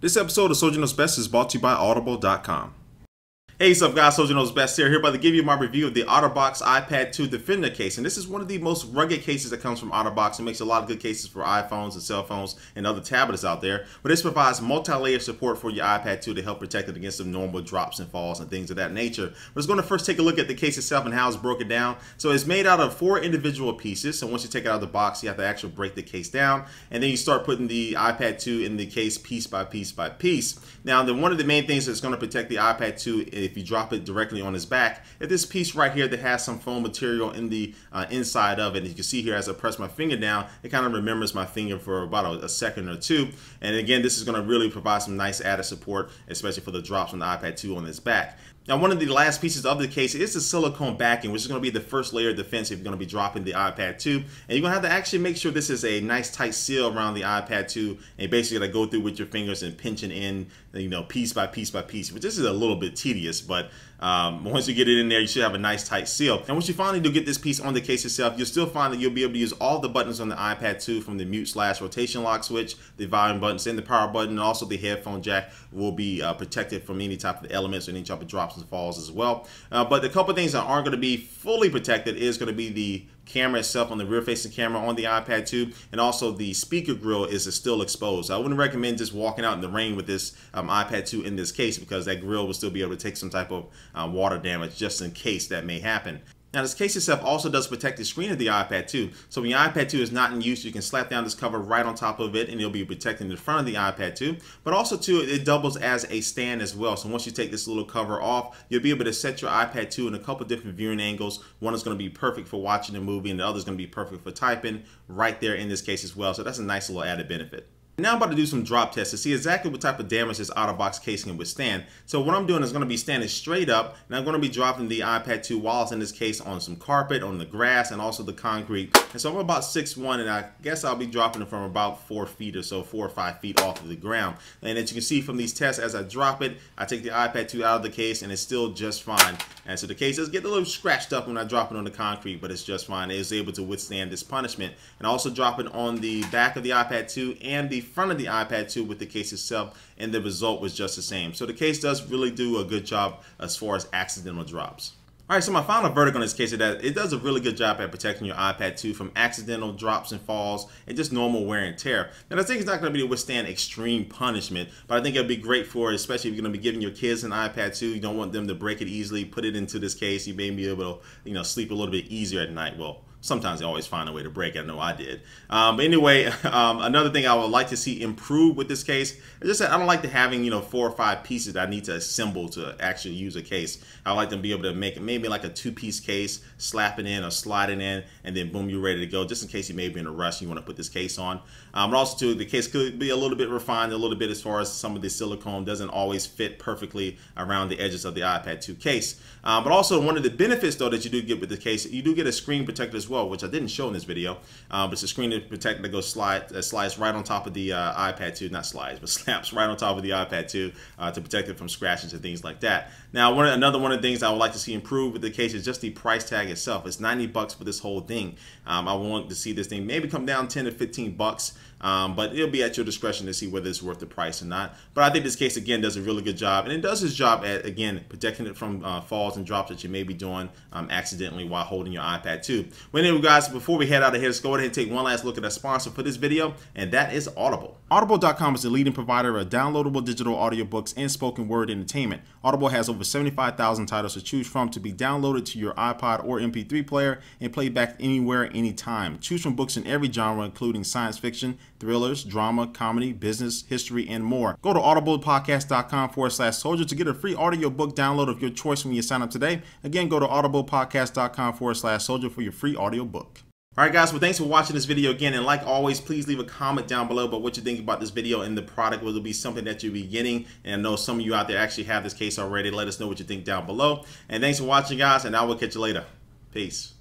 This episode of Soldier Knows Best is brought to you by Audible.com. Hey, what's up guys, Soldier Knows Best here about to give you my review of the Otterbox iPad 2 Defender Case. And this is one of the most rugged cases that comes from Otterbox. It makes a lot of good cases for iPhones and cell phones and other tablets out there. But this provides multi-layer support for your iPad 2 to help protect it against some normal drops and falls and things of that nature. We're just going to first take a look at the case itself and how it's broken down. So it's made out of 4 individual pieces. So once you take it out of the box, you have to actually break the case down. And then you start putting the iPad 2 in the case piece by piece by piece. Now, one of the main things that's going to protect the iPad 2 if you drop it directly on his back, if this piece right here that has some foam material in the inside of it, you can see here as I press my finger down, it kind of remembers my finger for about a second or two. And again, this is going to really provide some nice added support, especially for the drops on the iPad 2 on its back. Now, one of the last pieces of the case is the silicone backing, which is going to be the first layer of defense if you're going to be dropping the iPad 2. And you're going to have to actually make sure this is a nice tight seal around the iPad 2, and basically go through with your fingers and pinching in, piece by piece by piece, which this is a little bit tedious, but once you get it in there, you should have a nice tight seal. And once you finally do get this piece on the case itself, you'll still find that you'll be able to use all the buttons on the iPad 2, from the mute/rotation lock switch, the volume buttons, and the power button, and also the headphone jack will be protected from any type of elements or any type of drops and falls as well. But the couple things that aren't going to be fully protected is going to be the camera itself, on the rear facing camera on the iPad 2, and also the speaker grill is still exposed. I wouldn't recommend just walking out in the rain with this iPad 2 in this case, because that grill will still be able to take some type of water damage just in case that may happen. Now, this case itself also does protect the screen of the iPad 2. So when your iPad 2 is not in use, you can slap down this cover right on top of it and it'll be protecting the front of the iPad 2. But also too, it doubles as a stand as well. So once you take this little cover off, you'll be able to set your iPad 2 in a couple different viewing angles. One is going to be perfect for watching a movie and the other is going to be perfect for typing right there in this case as well. So that's a nice little added benefit. Now I'm about to do some drop tests to see exactly what type of damage this Otterbox case can withstand. So what I'm doing is going to be standing straight up, and I'm going to be dropping the iPad 2 while it's in this case on some carpet, on the grass, and also the concrete. And so I'm about 6'1", and I guess I'll be dropping it from about 4 feet or so, 4 or 5 feet off of the ground. And as you can see from these tests, as I drop it, I take the iPad 2 out of the case, and it's still just fine. And so the case does get a little scratched up when I drop it on the concrete, but it's just fine. It is able to withstand this punishment. And I also drop it on the back of the iPad 2 and the front of the iPad 2 with the case itself, and the result was just the same. So the case does really do a good job as far as accidental drops. Alright, so my final verdict on this case is that it does a really good job at protecting your iPad 2 from accidental drops and falls and just normal wear and tear. And I think it's not going to be able to withstand extreme punishment, but I think it'll be great for, especially if you're going to be giving your kids an iPad 2, you don't want them to break it easily, put it into this case, you may be able to, sleep a little bit easier at night. Well, sometimes they always find a way to break it. I know I did. But anyway, another thing I would like to see improve with this case is just that I don't like to having 4 or 5 pieces that I need to assemble to actually use a case. I like to be able to make it maybe like a 2-piece case, slap it in or slide it in, and then boom, you're ready to go. Just in case you may be in a rush and you want to put this case on. But also too, the case could be a little bit refined, a little bit as far as some of the silicone doesn't always fit perfectly around the edges of the iPad 2 case. But also one of the benefits though that you do get with the case, you do get a screen protector as well, which I didn't show in this video. But it's a screen protector that goes slides right on top of the iPad 2, not slides, but slaps right on top of the iPad 2 to protect it from scratches and things like that. Now, another one of the things I would like to see improve with the case is just the price tag itself. It's $90 for this whole thing. I want to see this thing maybe come down 10 to 15 bucks. But it'll be at your discretion to see whether it's worth the price or not. But I think this case again does a really good job, and it does its job at again protecting it from falls and drops that you may be doing accidentally while holding your iPad 2. But anyway, guys, before we head out of here, let's go ahead and take one last look at our sponsor for this video, and that is Audible. Audible.com is the leading provider of downloadable digital audiobooks and spoken word entertainment. Audible has over 75,000 titles to choose from to be downloaded to your iPod or MP3 player and played back anywhere, anytime. Choose from books in every genre, including science fiction, thrillers, drama, comedy, business, history, and more. Go to audiblepodcast.com/soldier to get a free audiobook download of your choice when you sign up today. Again, go to audiblepodcast.com/soldier for your free audiobook. Alright guys, well thanks for watching this video again, and like always, please leave a comment down below about what you think about this video and the product. Will it be something that you'll be getting? And I know some of you out there actually have this case already. Let us know what you think down below. And thanks for watching guys, and I will catch you later. Peace.